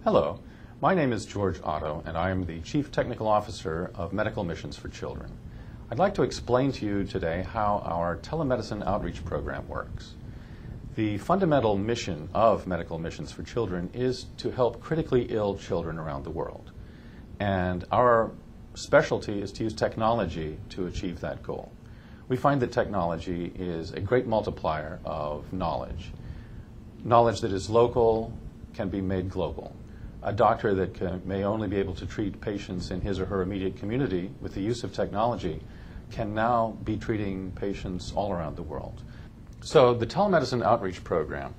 Hello, my name is George Otto, and I am the Chief Technical Officer of Medical Missions for Children. I'd like to explain to you today how our telemedicine outreach program works. The fundamental mission of Medical Missions for Children is to help critically ill children around the world. And our specialty is to use technology to achieve that goal. We find that technology is a great multiplier of knowledge. Knowledge that is local can be made global. A doctor that may only be able to treat patients in his or her immediate community with the use of technology can now be treating patients all around the world. So the telemedicine outreach program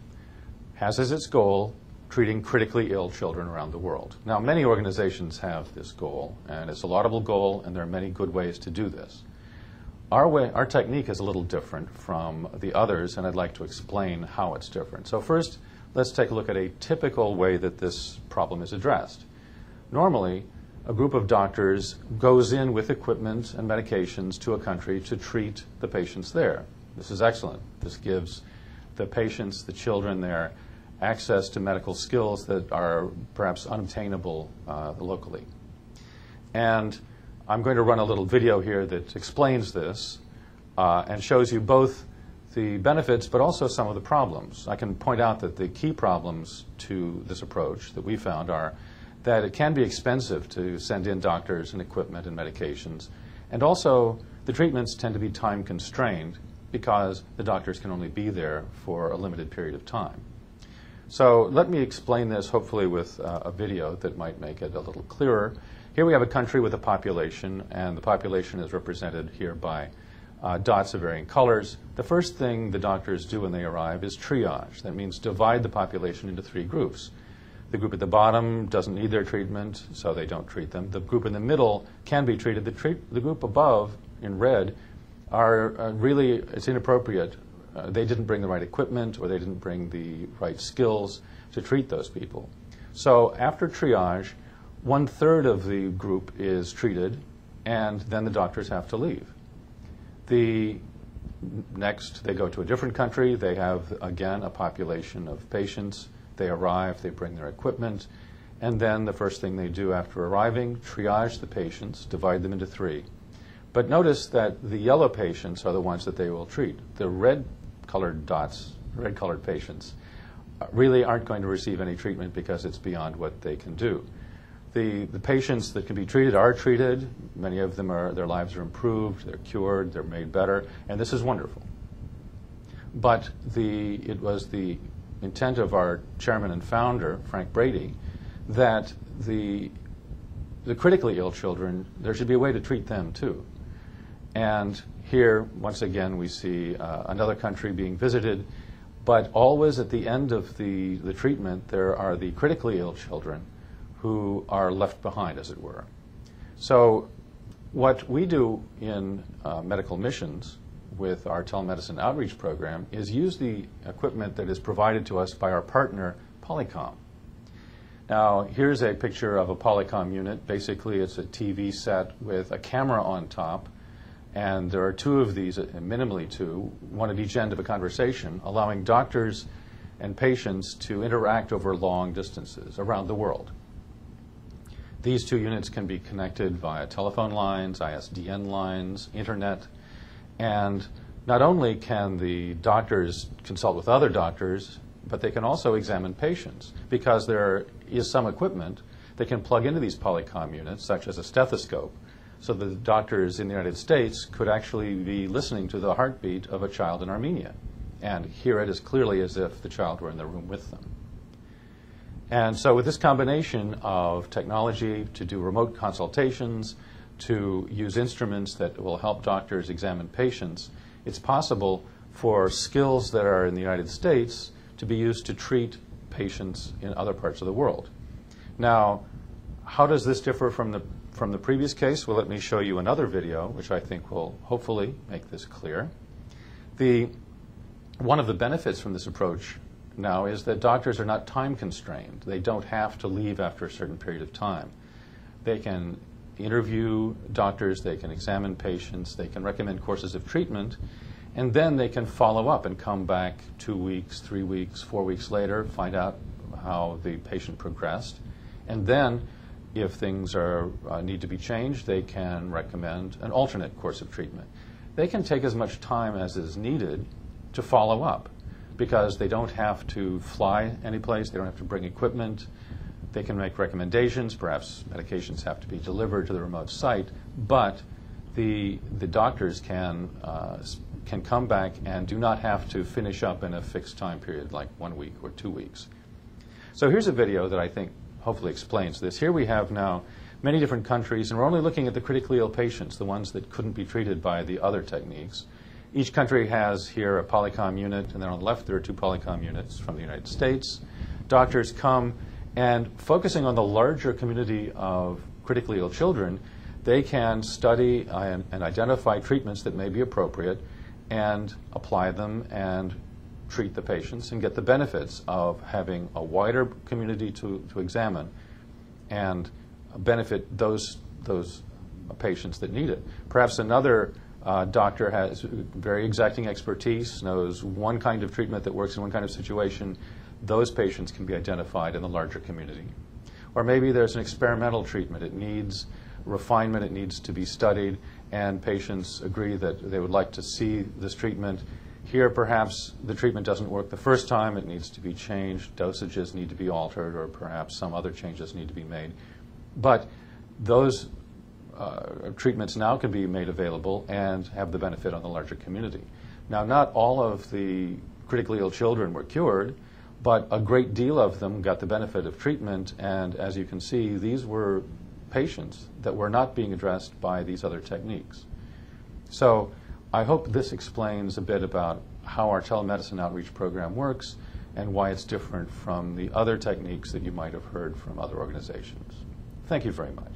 has as its goal treating critically ill children around the world. Now, many organizations have this goal, and it's a laudable goal, and there are many good ways to do this. Our technique is a little different from the others, and I'd like to explain how it's different. So first, let's take a look at a typical way that this problem is addressed. Normally, a group of doctors goes in with equipment and medications to a country to treat the patients there. This is excellent. This gives the patients, the children there, access to medical skills that are perhaps unobtainable locally. And I'm going to run a little video here that explains this and shows you both the benefits, but also some of the problems. I can point out that the key problems to this approach that we found are that it can be expensive to send in doctors and equipment and medications, and also the treatments tend to be time constrained because the doctors can only be there for a limited period of time. So let me explain this hopefully with a video that might make it a little clearer. Here we have a country with a population, and the population is represented here by dots of varying colors. The first thing the doctors do when they arrive is triage. That means divide the population into three groups. The group at the bottom doesn't need their treatment, so they don't treat them. The group in the middle can be treated. The group above, in red, are really, it's inappropriate. They didn't bring the right equipment, or they didn't bring the right skills to treat those people. So after triage, 1/3 of the group is treated, and then the doctors have to leave. Next, they go to a different country. They have, again, a population of patients. They arrive, they bring their equipment, and then the first thing they do after arriving, triage the patients, divide them into three. But notice that the yellow patients are the ones that they will treat. The red-colored dots, red-colored patients, really aren't going to receive any treatment because it's beyond what they can do. The patients that can be treated are treated. Many of them their lives are improved, they're cured, they're made better, and this is wonderful. But it was the intent of our chairman and founder, Frank Brady, that the critically ill children, there should be a way to treat them too. And here, once again, we see another country being visited, but always at the end of the treatment, there are the critically ill children who are left behind, as it were. So what we do in Medical Missions with our telemedicine outreach program is use the equipment that is provided to us by our partner, Polycom. Now, here's a picture of a Polycom unit. Basically, it's a TV set with a camera on top, and there are two of these, minimally two, one at each end of a conversation, allowing doctors and patients to interact over long distances around the world. These two units can be connected via telephone lines, ISDN lines, internet, and not only can the doctors consult with other doctors, but they can also examine patients because there is some equipment that can plug into these Polycom units, such as a stethoscope, so the doctors in the United States could actually be listening to the heartbeat of a child in Armenia and hear it as clearly as if the child were in the room with them. And so with this combination of technology to do remote consultations, to use instruments that will help doctors examine patients, it's possible for skills that are in the United States to be used to treat patients in other parts of the world. Now, how does this differ from the previous case? Well, let me show you another video, which I think will hopefully make this clear. One of the benefits from this approach now is that doctors are not time constrained. They don't have to leave after a certain period of time. They can interview doctors, they can examine patients, they can recommend courses of treatment, and then they can follow up and come back 2 weeks, 3 weeks, 4 weeks later, find out how the patient progressed, And then, if things need to be changed, they can recommend an alternate course of treatment. They can take as much time as is needed to follow up because they don't have to fly anyplace, they don't have to bring equipment. They can make recommendations, perhaps medications have to be delivered to the remote site, but the doctors can come back and do not have to finish up in a fixed time period like 1 week or 2 weeks. So here's a video that I think hopefully explains this. Here we have now many different countries, and we're only looking at the critically ill patients, the ones that couldn't be treated by the other techniques. Each country has here a Polycom unit, and then on the left there are 2 Polycom units from the United States. Doctors come, and focusing on the larger community of critically ill children, they can study and identify treatments that may be appropriate and apply them and treat the patients and get the benefits of having a wider community to examine and benefit those patients that need it. Perhaps another doctor has very exacting expertise, knows one kind of treatment that works in one kind of situation. Those patients can be identified in the larger community. Or maybe there's an experimental treatment. It needs refinement, it needs to be studied, and patients agree that they would like to see this treatment. Here, perhaps the treatment doesn't work the first time, it needs to be changed, dosages need to be altered, or perhaps some other changes need to be made. But those treatments now can be made available and have the benefit on the larger community. Now, not all of the critically ill children were cured, but a great deal of them got the benefit of treatment, and as you can see, these were patients that were not being addressed by these other techniques. So I hope this explains a bit about how our telemedicine outreach program works and why it's different from the other techniques that you might have heard from other organizations. Thank you very much.